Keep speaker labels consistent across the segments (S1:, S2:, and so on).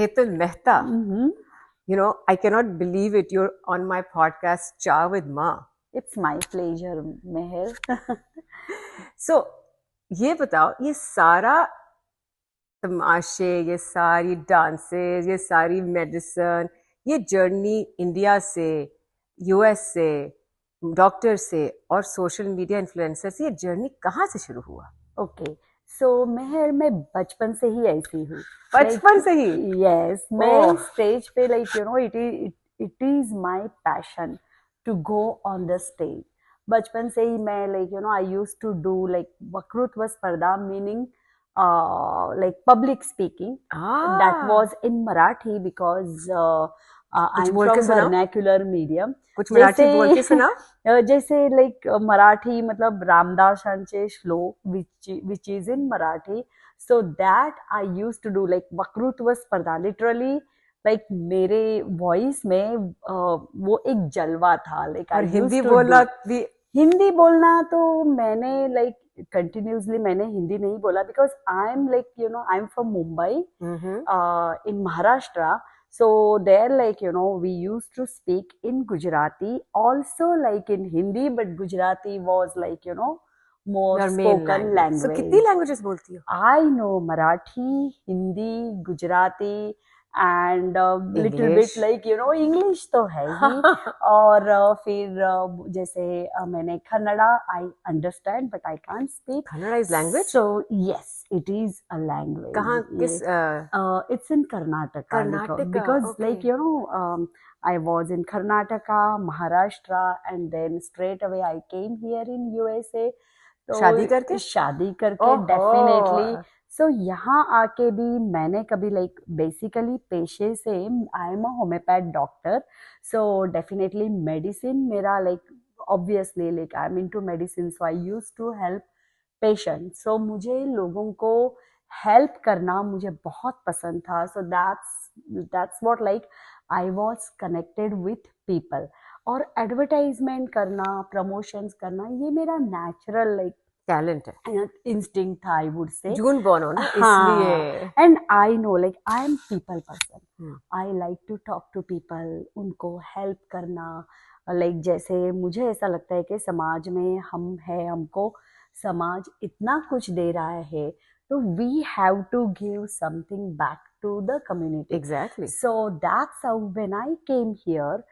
S1: Hetal Mehta.
S2: Mm-hmm.
S1: You know, I cannot believe it. You're on my podcast, Cha with Ma.
S2: It's my pleasure, Meher.
S1: So, ये बताओ, ये सारा तमाशे, ये सारी डांसेस, ये सारी मेडिसिन, ये जर्नी इंडिया से, यूएस से, डॉक्टर से और सोशल मीडिया इन्फ्लुएंसर से, ये जर्नी कहाँ से शुरू हुआ?
S2: ओके, सो मेहर मैं बचपन से ही ऐसी हूँ.
S1: बचपन से ही?
S2: यस, मैं
S1: ओह.
S2: स्टेज पे it is my passion to go on the stage. बचपन से ही मैं आई यूज्ड टू डू वक्तृत्व स्पर्धा, meaning public speaking. That was in Marathi because I'm from vernacular medium.
S1: कुछ मराठी बोल के सुना.
S2: जैसे मराठी मतलब रामदासांचे श्लोक which is in Marathi. So that I used to do वक्तृत्व स्पर्धा. Literally मेरे वॉइस में वो एक जलवा था.
S1: और हिंदी बोलना भी.
S2: हिंदी बोलना तो मैंने continuously मैंने हिंदी नहीं बोला because I'm I'm from Mumbai, in Maharashtra. So there we used to speak in Gujarati, also in Hindi, but Gujarati was more
S1: your
S2: spoken language.
S1: So कितनी languages बोलती हो?
S2: I know Marathi, Hindi, Gujarati and little bit English तो है ही. और फिर जैसे मैंने Kannada I understand but I can't speak.
S1: Kannada is language?
S2: So yes, it is a language.
S1: कहाँ किस?
S2: It's in Karnataka. Because
S1: okay.
S2: I was in Karnataka, Maharashtra, and then straight away I came here in USA. तो
S1: शादी करके?
S2: शादी करके definitely. So यहाँ आके भी मैंने कभी बेसिकली पेशे से I am a homeopath doctor. So definitely medicine मेरा obviously I am into medicine. So I used to help patient. So मुझे लोगों को हेल्प करना मुझे बहुत पसंद था. So that's what I was connected with people. और एडवर्टाइजमेंट करना, प्रमोशंस करना, ये मेरा नेचुरल
S1: टैलेंट है,
S2: इंस्टिंक्ट था, I would say.
S1: June born हो ना, इसलिए.
S2: And I know I am people person. I like to talk to people, उनको हेल्प करना. जैसे मुझे ऐसा लगता है कि समाज में हम है, हमको समाज इतना कुछ दे रहा है, तो we have to give something back to the community.
S1: Exactly.
S2: So that's how when I came here,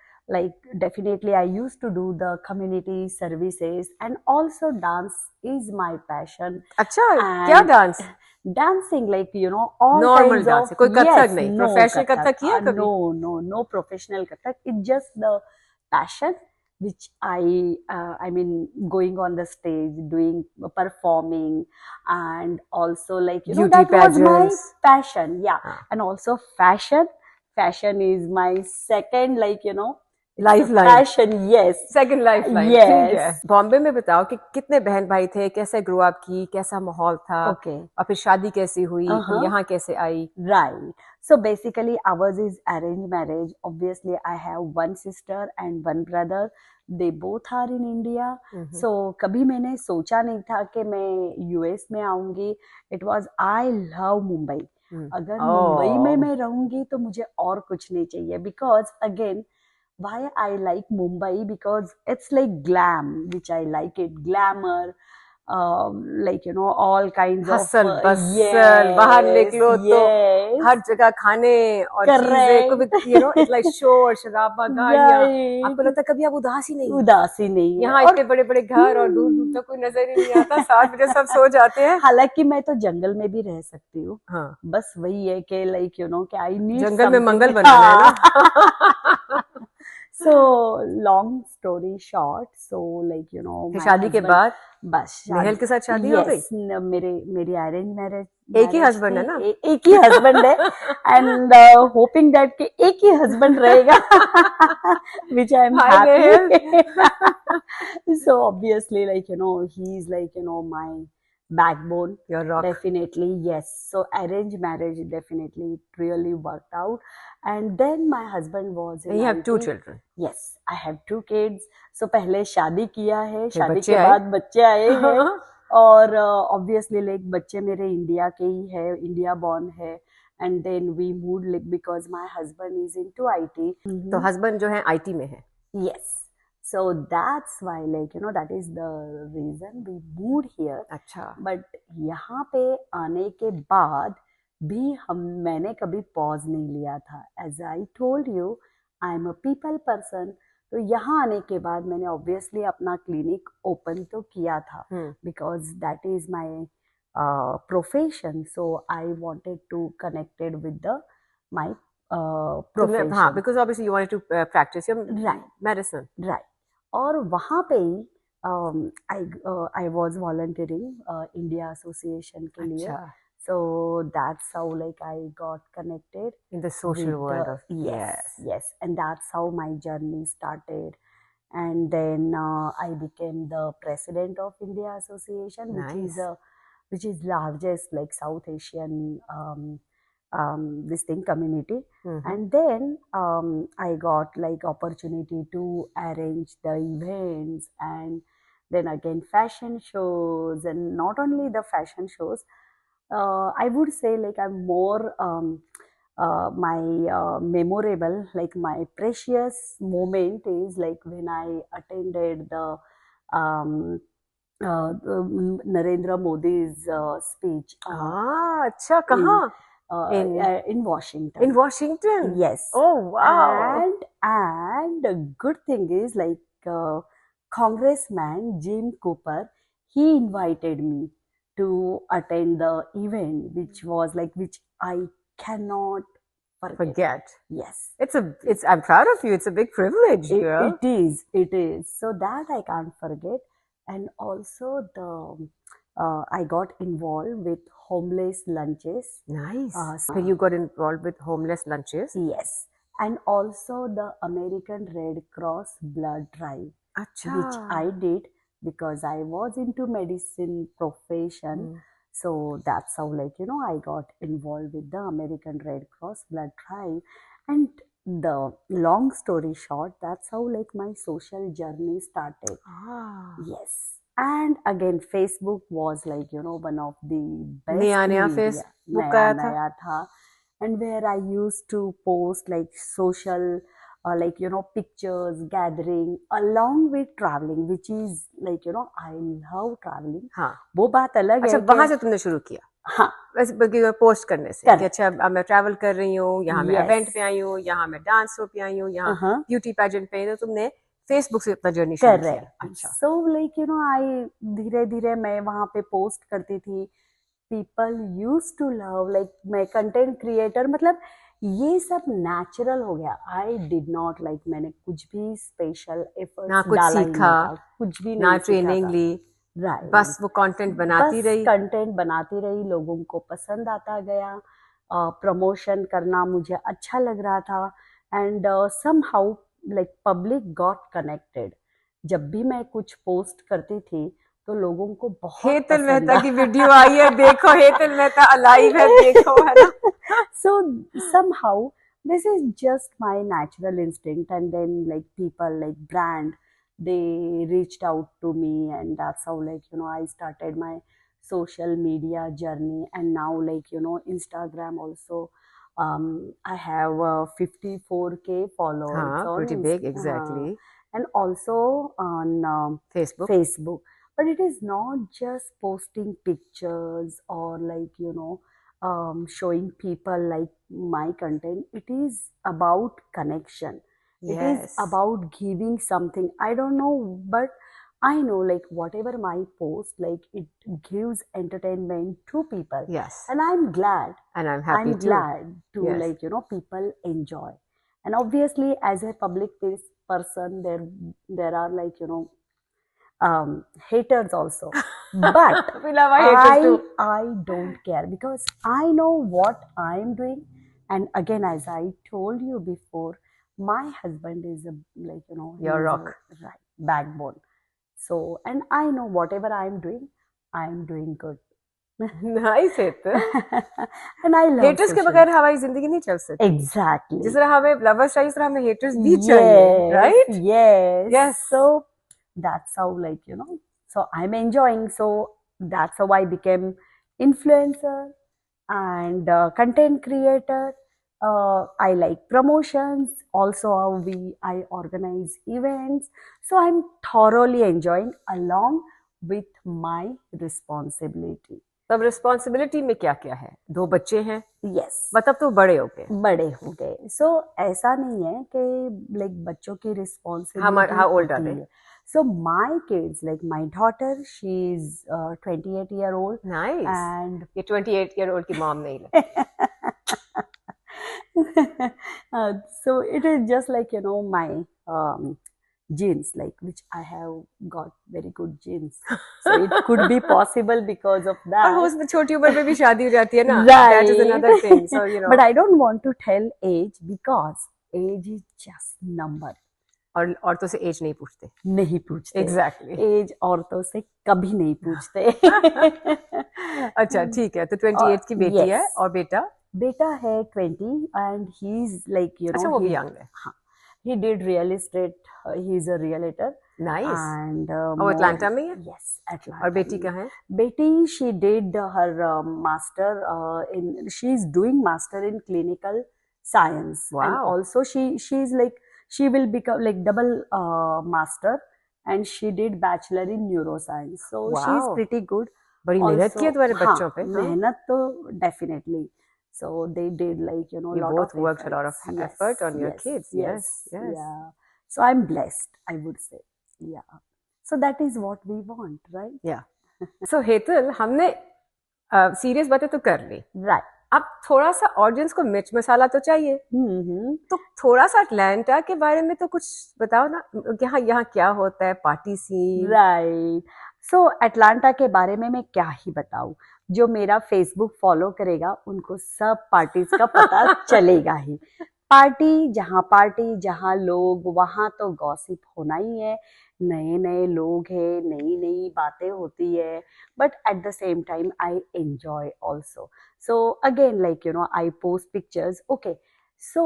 S2: definitely I used to do the community services, and also dance is my passion.
S1: अच्छा, क्या dance?
S2: Dancing all
S1: normal
S2: kinds
S1: dance,
S2: of.
S1: कोई कथक नहीं?
S2: No
S1: professional Kathak किया कभी?
S2: No professional kathak. It's just the passion which I mean going on the stage, doing performing, and also
S1: Beauty
S2: that
S1: pageants.
S2: was my passion. And also fashion is my second
S1: lifeline.
S2: Passion. Yes,
S1: second lifeline. ठीक है. बॉम्बे में बताओ कि कितने बहन भाई थे, कैसे ग्रो अप की, कैसा माहौल था, और फिर शादी कैसी हुई, फिर यहाँ कैसे आई?
S2: Right. So basically ours is arrange marriage. Obviously I have one sister and one brother. They both are in India. So कभी मैंने सोचा नहीं था कि मैं यूएस में आऊंगी. It was I love Mumbai. अगर मुंबई में मैं रहूंगी तो मुझे और कुछ नहीं चाहिए. Because again why I like Mumbai, because it's glam, which I like it. Glamour, all kinds
S1: hustle,
S2: of
S1: बसल, बाहर निकलो तो हर जगह खाने और चीजें को भी, it's like शोर शराबा, गाड़ियाँ. आपको लगता है कभी आप उदासी नहीं? यहाँ इतने बड़े बड़े घर और दूर दूर तक कोई नजर ही नहीं आता. 7 बजे सब सो जाते हैं.
S2: हालांकि मैं तो जंगल में भी रह सकती हूँ.
S1: हाँ.
S2: बस वही है कि कि आई नीड
S1: जंगल में मंगल बनाना है ना.
S2: So long story short, so
S1: शादी के बाद
S2: बस
S1: नेहल के साथ शादी हो गई.
S2: मेरी अरेंज मैरिज.
S1: एक ही हस्बैंड है ना?
S2: एक ही हस्बैंड है. एंड होपिंग दैट कि एक ही हस्बैंड रहेगा, which I am happy. So obviously he is my backbone.
S1: Your rock.
S2: Definitely, yes. So arranged marriage, definitely it really worked out. And then my husband was in
S1: You have 2
S2: IT.
S1: children.
S2: Yes, I have 2 kids. So पहले शादी किया है, शादी
S1: बच्चे
S2: के
S1: आए?
S2: बाद बच्चे आए हैं. और ऑब्वियसली बच्चे मेरे इंडिया के ही है, इंडिया बॉर्न है. and then we moved because my husband is into IT.
S1: तो हस्बैंड जो है आईटी में है.
S2: Yes. So that's why, like, that is the reason we moved here.
S1: अच्छा.
S2: But यहाँ पे आने के बाद भी मैंने कभी पॉज नहीं लिया था. As I told you, I am a people person. तो यहाँ आने के बाद मैंने ऑब्वियसली अपना क्लिनिक ओपन तो किया था, because that is my profession. So I wanted to connected with the my profession.
S1: हाँ, because obviously you wanted to practice your medicine.
S2: Right. और वहाँ पे ही I was volunteering India Association के लिए.
S1: अच्छा.
S2: So that's how like I got connected
S1: in the social world of
S2: yes, and that's how my journey started. And then I became the president of India Association,
S1: Nice.
S2: which is largest like South Asian this thing community. And then I got like opportunity to arrange the events, and then again fashion shows, and not only the fashion shows. I would say like I'm more my memorable, like my precious moment is like when I attended the Narendra Modi's speech.
S1: अच्छा, कहाँ?
S2: In Washington.
S1: In Washington?
S2: Yes.
S1: Oh wow.
S2: And the good thing is like Congressman Jim Cooper, he invited me to attend the event, which I cannot forget. Yes.
S1: I'm proud of you. It's a big privilege, girl.
S2: It is. So that I can't forget. And also I got involved with homeless lunches.
S1: Nice. So you got involved with homeless lunches?
S2: Yes. And also the American Red Cross blood drive.
S1: Achha.
S2: Which I did because I was into medicine profession. So that's how like, I got involved with the American Red Cross blood drive. And the long story short, that's how like my social journey started. Yes. And again, Facebook was like, one of the best
S1: media. Facebook
S2: naya tha. And where I used to post like social like pictures, gathering along with traveling, which is like I love traveling.
S1: हाँ.
S2: वो बात अलग है.
S1: अच्छा, वहाँ से तुमने शुरू किया?
S2: हाँ.
S1: वैसे पोस्ट करने से कि अच्छा अब मैं ट्रैवल कर रही हूँ, यहाँ मैं इवेंट पे आई हूँ, यहाँ मैं डांस शो पे आई हूँ, यहाँ ब्यूटी पेजेंट पे, तो तुमने फेसबुक से अपना जर्नी शुरू किया. अच्छा.
S2: So like I धीरे धीरे मैं वहाँ पे पोस्ट करती थी. People used to love like मैं कंटेंट क्रिएटर, मतलब ये सब नेचुरल हो गया. आई डिड नॉट लाइक मैंने कुछ भी स्पेशल एफर्ट्स
S1: ना कुछ सीखा,
S2: कुछ भी
S1: ना ट्रेनिंग ली.
S2: राइट.
S1: बस वो कंटेंट बनाती रही,
S2: लोगों को पसंद आता गया. प्रमोशन करना मुझे अच्छा लग रहा था. And somehow like public got connected. जब भी मैं कुछ पोस्ट करती थी तो लोगों को बहुत
S1: हेतल मेहता की वीडियो आई है, देखो हेतल मेहता अलाइव है, देखो, है ना.
S2: So somehow this is just my natural instinct, and then like people like brand, they reached out to me, and that's how like I started my social media journey. And now like Instagram also I have 54K followers.
S1: Pretty big, exactly.
S2: And also on Facebook. But it is not just posting pictures or like showing people like my content. It is about connection.
S1: Yes.
S2: It is about giving something. I don't know, but I know like whatever my post, like it gives entertainment to people.
S1: Yes.
S2: And I'm glad.
S1: And I'm happy
S2: glad to like people enjoy. And obviously as a public person, there are like haters also. But
S1: we love our haters too.
S2: I don't care because I know what I'm doing. And again, as I told you before, my husband is like
S1: your rock,
S2: right, backbone. So, and I know whatever I'm doing good.
S1: Nice.
S2: And I love
S1: haters के बगैर हमारी जिंदगी नहीं चल सकती.
S2: Exactly.
S1: जिस तरह हमें lovers चाहिए, उस तरह हमें haters भी चाहिए, right?
S2: Yes. So that's how like so I'm enjoying. So that's how I became influencer. and content creator. I like promotions. Also, I organize events. So I'm thoroughly enjoying along with my responsibility.
S1: तब responsibility में क्या क्या है? 2 बच्चे हैं,
S2: Yes.
S1: मतलब तो बड़े हो गए।
S2: बड़े हो गए। सो ऐसा नहीं है कि लाइक बच्चों की रिस्पॉन्सिबिलिटी
S1: how old are
S2: होती
S1: they?
S2: है। So my kids, like my daughter, she's 28-year-old
S1: nice.
S2: and
S1: ये 28 ईयर ओल्ड की मॉम नहीं लगती।
S2: so it is just like my genes, like which I have got very good genes, so it could be possible because of
S1: और
S2: that.
S1: हो उसमें छोटी उम्र में भी शादी हो जाती है ना, that is another thing, so
S2: But I don't want to tell age because age is just number.
S1: और औरतों से एज नहीं पूछते।
S2: नहीं पूछते।
S1: एग्जैक्टली।
S2: एज औरतों से कभी नहीं पूछते।
S1: अच्छा ठीक है, तो 28 की बेटी है
S2: Yes.
S1: और बेटा?
S2: बेटा है 20 and he's like
S1: अच्छा वो भी यंग है।
S2: हाँ, he did real estate, he is a realtor
S1: nice.
S2: and
S1: और अटलांटा में है?
S2: yes, Atlanta
S1: और बेटी
S2: में।
S1: कहाँ है?
S2: बेटी she did her master in she is doing master in clinical science and
S1: Wow.
S2: also she is like she will become like double master and she did bachelor in neuroscience, so she is
S1: Wow.
S2: pretty good.
S1: बड़ी मेहनत की है तुम्हारे
S2: हाँ,
S1: बच्चों पे।
S2: मेहनत तो definitely. So they did like
S1: You
S2: lot
S1: both
S2: of
S1: worked a lot of
S2: efforts.
S1: effort on your
S2: Yes,
S1: kids. Yes, yes.
S2: yeah. So I'm blessed, I would say. Yeah. So that is what we want, right?
S1: Yeah. So Hetal, हमने serious बातें तो कर ली,
S2: Right.
S1: अब थोड़ा सा audience को मिर्च मसाला तो चाहिए। तो थोड़ा सा अटलांटा के बारे में तो कुछ बताओ ना, यहाँ क्या होता है, पार्टी सीन।
S2: राइट। सो अटलांटा के बारे में मैं क्या ही बताऊं, जो मेरा फेसबुक फॉलो करेगा उनको सब पार्टीज का पता चलेगा ही। पार्टी जहाँ लोग, वहाँ तो गॉसिप होना ही है, नए नए लोग हैं, नई नई बातें होती है, but at the same time I enjoy also. So again like I post pictures, okay. So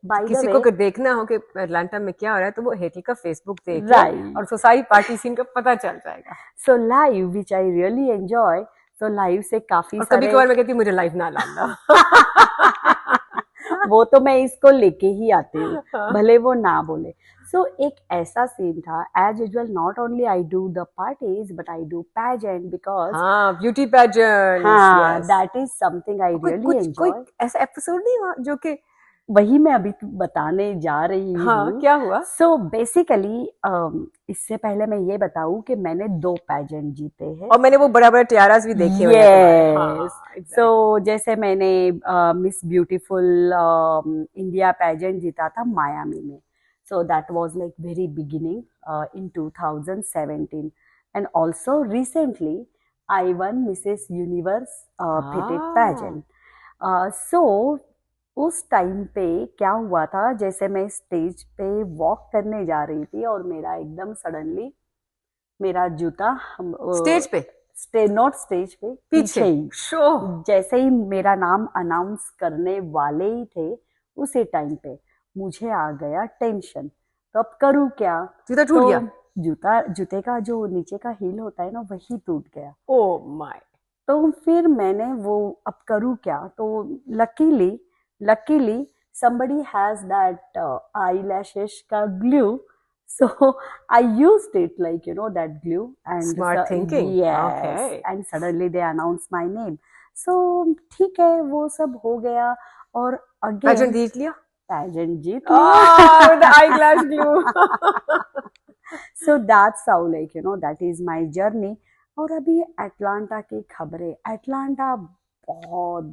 S2: by the
S1: किसी
S2: वे,
S1: को अगर देखना हो कि अटलांटा में क्या हो रहा है तो वो हेतल का फेसबुक देखे,
S2: राइट,
S1: और सारी पार्टी सीन का पता चल जाएगा।
S2: सो लाइव विच आई रियली एंजॉय। सो लाइव से काफी
S1: और
S2: सारे
S1: कभी कभार मैं कहती हूँ मुझे लाइव ना लाना।
S2: वो तो मैं इसको लेके ही आती हूँ, भले वो ना बोले। सो एक ऐसा सीन था, as usual not only I do the parties but I do pageant because
S1: हाँ, ब्यूटी पैजेंट।
S2: हाँ, that is something I really enjoy.
S1: कोई ऐसा एपिसोड नहीं हुआ जो कि
S2: वही मैं अभी बताने जा रही
S1: हाँ,
S2: हूँ।
S1: क्या हुआ?
S2: सो बेसिकली इससे पहले मैं ये बताऊं कि मैंने 2 पैजेंट जीते हैं
S1: और मैंने वो बड़ा बड़ा टियारास भी देखे हुए हैं तुम्हारे। हाँ, exactly.
S2: सो जैसे मैंने मिस ब्यूटीफुल इंडिया पैजेंट जीता था मायामी में। So that was like very beginning in 2017 and also recently I won Mrs Universe fitted pageant. So उस टाइम पे क्या हुआ था, जैसे मैं स्टेज पे वॉक करने जा रही थी और मेरा एकदम सडनली मेरा जूता
S1: स्टेज पे,
S2: नॉट स्टेज पे, पीछे ही, जैसे ही मेरा नाम अनाउंस करने वाले ही थे उसी टाइम पे मुझे आ गया टेंशन, तो अब करूँ क्या?
S1: जूता टूट गया?
S2: जूते का जो नीचे का हील होता है ना, वही टूट गया।
S1: Oh my.
S2: तो फिर मैंने वो अब करूँ क्या? तो luckily somebody has that eyelashes ka glue, so I used it, like that glue, and
S1: Smart thinking.
S2: yes,
S1: okay.
S2: and suddenly they announced my name, so ठीक है, वो सब हो गया। और
S1: पैजेंट जीत लिया?
S2: पैजेंट जीत लिया।
S1: with the eyelash glue.
S2: So that's how, like that is my journey. और अभी अटलांटा की खबरें, अटलांटा बहुत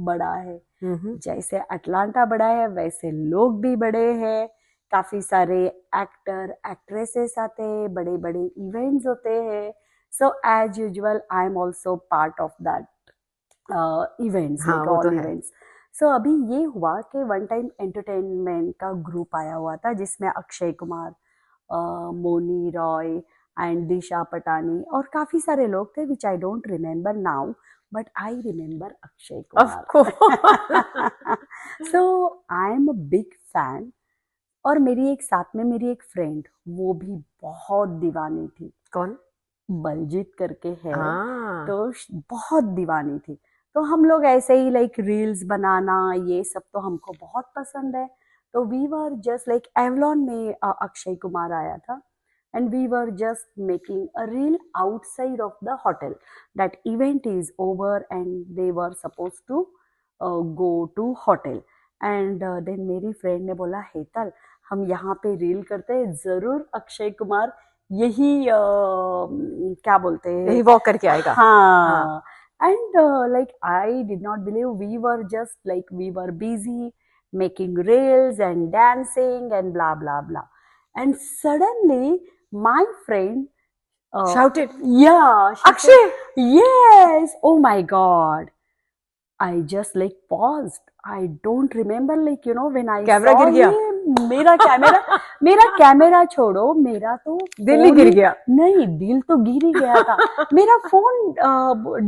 S2: बड़ा है। जैसे अटलांटा बड़ा है वैसे लोग भी बड़े हैं, काफी सारे एक्टर एक्ट्रेसेस आते हैं, बड़े बड़े इवेंट्स होते हैं। So as usual I am also part of that events, like all events. So अभी ये हुआ कि वन टाइम एंटरटेनमेंट का ग्रुप आया हुआ था जिसमें अक्षय कुमार, मोनी रॉय एंड दिशा पटानी और काफी सारे लोग थे which I don't remember now, but I remember Akshay Kumar.
S1: Of course.
S2: So I am a big fan. और मेरी एक साथ में मेरी एक फ्रेंड, वो भी बहुत दीवानी थी।
S1: कौन?
S2: बलजीत करके है, तो बहुत दीवानी थी। तो हम लोग ऐसे ही लाइक रील्स बनाना ये सब तो हमको बहुत पसंद है. तो we were just like Avalon में अक्षय कुमार आया था and we were just making a reel outside of the hotel. That event is over and they were supposed to go to hotel. And then मेरी फ्रेंड ने बोला हेतल हम यहाँ पे reel करते हैं, जरूर अक्षय कुमार यही क्या बोलते हैं,
S1: यही वॉक करके आएगा.
S2: हाँ. And like I did not believe, we were just like we were busy making reels and dancing and blah blah blah. And suddenly my friend
S1: Shouted,
S2: yeah, she
S1: Akshay!
S2: said, yes, oh my god. I just like paused. I don't remember like you know when I
S1: camera
S2: saw
S1: गिर गया.
S2: ये मेरा camera छोड़ो, मेरा तो
S1: दिल ही गिर गया.
S2: नहीं, दिल तो गिर ही गया था. मेरा फोन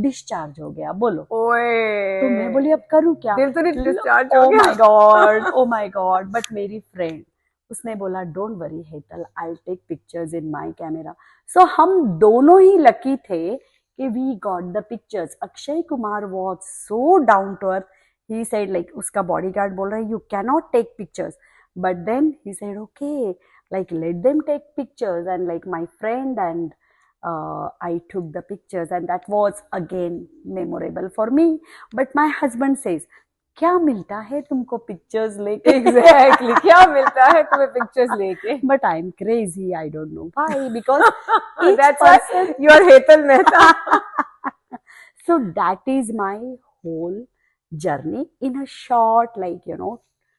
S2: डिस्चार्ज हो गया. बोलो.
S1: ओए,
S2: तो मैं बोली अब करूँ क्या.
S1: दिल तो नहीं डिस्चार्ज हो
S2: ओ
S1: गया.
S2: My God, oh my God. But मेरी फ्रेंड उसने बोला don't worry Hetal, I take pictures in my camera. So हम दोनों ही लकी थे कि we got the pictures. Akshay Kumar was so down to earth. He said like उसका बॉडीगार्ड बोल रहा है you can not take pictures, but then he said okay like let them take pictures, and like my friend and I took the pictures and that was again memorable for me. But my husband says क्या मिलता है तुमको pictures लेके.
S1: Exactly, क्या मिलता है तुम्हें pictures लेके.
S2: But I'm crazy, I don't know why, because each
S1: That's
S2: person.
S1: why you're Hetal Mehta.
S2: So that is my whole journey in a short like you know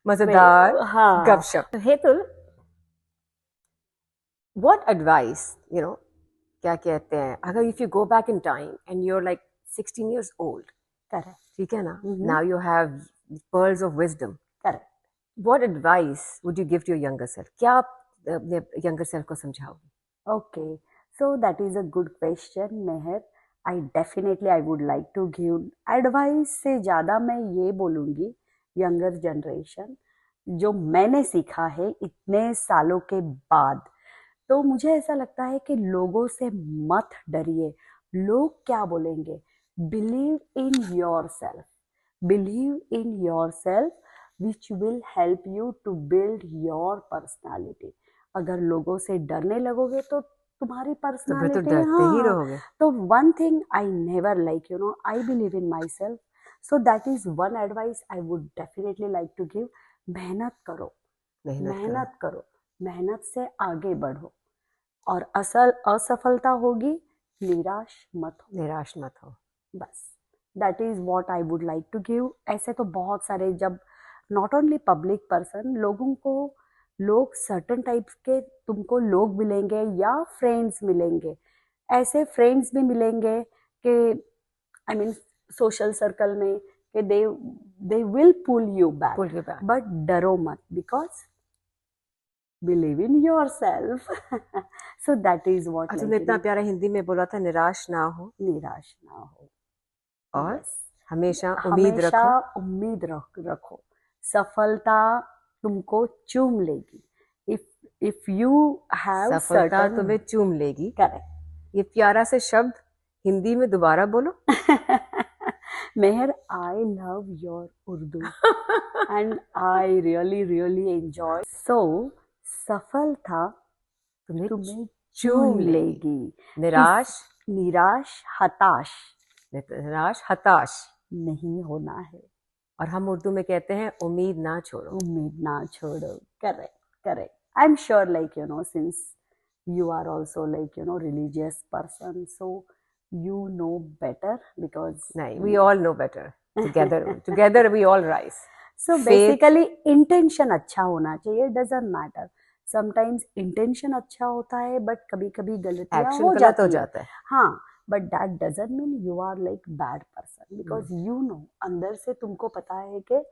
S1: मजेदार
S2: हाँ.
S1: गपशप. Hetal, what advice, you know, क्या कहते हैं, अगर if you go back in time and you're like 16 years old,
S2: Correct.
S1: ठीक है ना, now you have pearls of wisdom.
S2: Correct.
S1: What advice would you give to your younger self? क्या आप अपने younger self को समझाओगे?
S2: Okay, so that is a good question, Meher. I would like to give advice. से ज़्यादा मैं ये बोलूँगी younger generation, जो मैंने सीखा है इतने सालों के बाद. तो मुझे ऐसा लगता है कि लोगों से मत डरिए. लोग क्या बोलेंगे. Believe in your self. Believe in your self which will help you to build your personality. अगर लोगों से डरने लगोगे तो तुम्हारी पर्सनालिटी
S1: तो डरते ही रहोगे.
S2: तो one thing I never like you know, I believe in my self. So that is one advice I would definitely like to give. मेहनत करो, मेहनत करो, मेहनत से आगे बढ़ो, और असफलता होगी, निराश मत हो. बस that is what I would like to give. ऐसे तो बहुत सारे, जब नॉट ओनली पब्लिक पर्सन, लोगों को लोग सर्टन टाइप्स के तुमको लोग मिलेंगे या फ्रेंड्स मिलेंगे. ऐसे फ्रेंड्स भी मिलेंगे कि आई मीन सोशल सर्कल में कि they will pull you back. But डरो मत, because believe in yourself. So that is what
S1: तुमने इतना प्यारा हिंदी में बोला था, निराश ना हो, और
S2: yes.
S1: हमेशा उम्मीद
S2: रखो. सफलता तुमको चूम लेगी. if you have
S1: सफलता
S2: certain,
S1: तुम्हें चूम लेगी.
S2: करेक्ट.
S1: ये प्यारा से शब्द हिंदी में दोबारा बोलो.
S2: Mehar, I love your Urdu and I really enjoy. So सफलता तुम्हें चूम लेगी. निराश
S1: हताश
S2: नहीं होना है.
S1: और हम उर्दू में कहते हैं उम्मीद ना छोड़ो.
S2: Correct. I'm sure like you know, since you are also like you know religious person, so you know better, because
S1: we all know better. Together we all rise.
S2: So basically intention अच्छा होना चाहिए. doesn't matter. Sometimes intention अच्छा होता है, but कभी कभी गलतियां हो जाता है. हाँ, but that doesn't mean you are like bad person, because you know अंदर से तुमको पता है कि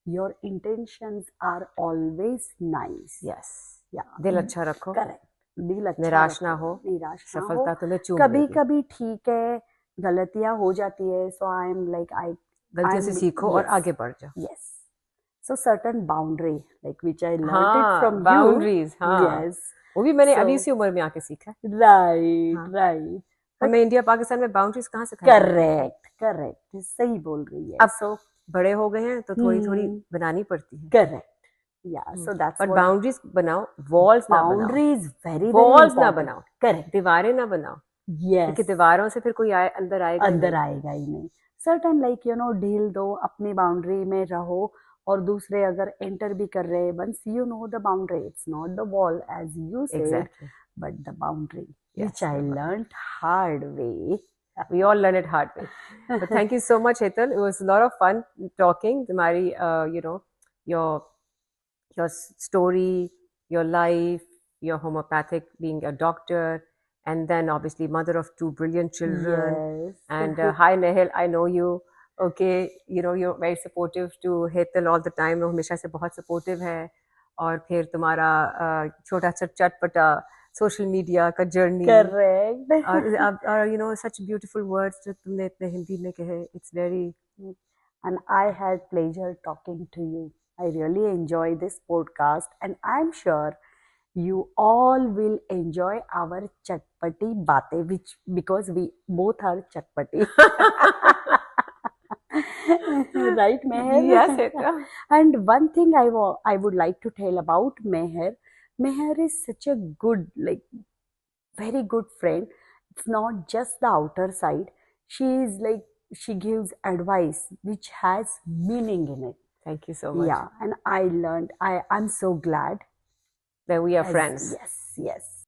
S2: your intentions are always nice.
S1: Yes, दिल अच्छा रखो.
S2: करेक्ट. दिल अच्छा,
S1: निराश ना हो. सफलता तुम्हें चूम लेगी.
S2: कभी ठीक है, गलतियां हो जाती है. सो आई एम लाइक
S1: गलतियों से सीखो और आगे बढ़ जाओ.
S2: Yes. So certain boundary like which I learned it from
S1: boundaries,
S2: you. Yes.
S1: वो भी मैंने अभी इसी उम्र में आके सीखा.
S2: Right.
S1: हमें इंडिया पाकिस्तान में बाउंड्रीज कहाँ सिखाई जाती हैं?
S2: करेक्ट करेक्ट सही बोल रही है.
S1: अब
S2: So
S1: बड़े हो गए हैं तो थोड़ी थोड़ी
S2: hmm,
S1: बनानी पड़ती है.
S2: correct. Yeah, so that's
S1: but
S2: what
S1: boundaries बनाओ, वॉल्स ना बनाओ.
S2: boundary is very
S1: वॉल्स ना
S2: important.
S1: बनाओ,
S2: Correct.
S1: दीवारें ना बनाओ,
S2: Yes.
S1: क्योंकि दीवारों से फिर कोई अंदर आएगा ही
S2: अंदर
S1: नहीं.
S2: आएगा ही नहीं. सर्टन लाइक ढील दो, अपनी बाउंड्री में रहो, और दूसरे अगर एंटर भी कर रहे हैं, once you know the boundary, it's not the wall as you said,
S1: Exactly.
S2: But the boundary,
S1: Yes,
S2: which I
S1: the boundary.
S2: learned hard way.
S1: We all learn it hard way. But thank you so much, Hetal. It was a lot of fun talking. Tumhari, your story, your life, your homeopathic, being a doctor, and then obviously mother of two brilliant children.
S2: Yes.
S1: And hi, Nehal, I know you. Okay, you're very supportive to Hetal all the time. वो हमेशा से बहुत supportive है. और फिर तुम्हारा छोटा सा चटपटा सोशल मीडिया का जर्नी.
S2: Correct.
S1: और such beautiful words जो तुमने इतने हिंदी में कहे. It's very.
S2: And I had pleasure talking to you. I really enjoy this podcast, and I'm sure you all will enjoy our chatpati batein, which because we both are chatpati. Right, Meher?
S1: Yes, Heta.
S2: And one thing I would like to tell about Meher. Meher is such a good, like, very good friend. It's not just the outer side. She is like, she gives advice which has meaning in it.
S1: Thank you so much.
S2: Yeah, and I'm so glad
S1: That we are friends.
S2: Yes, yes.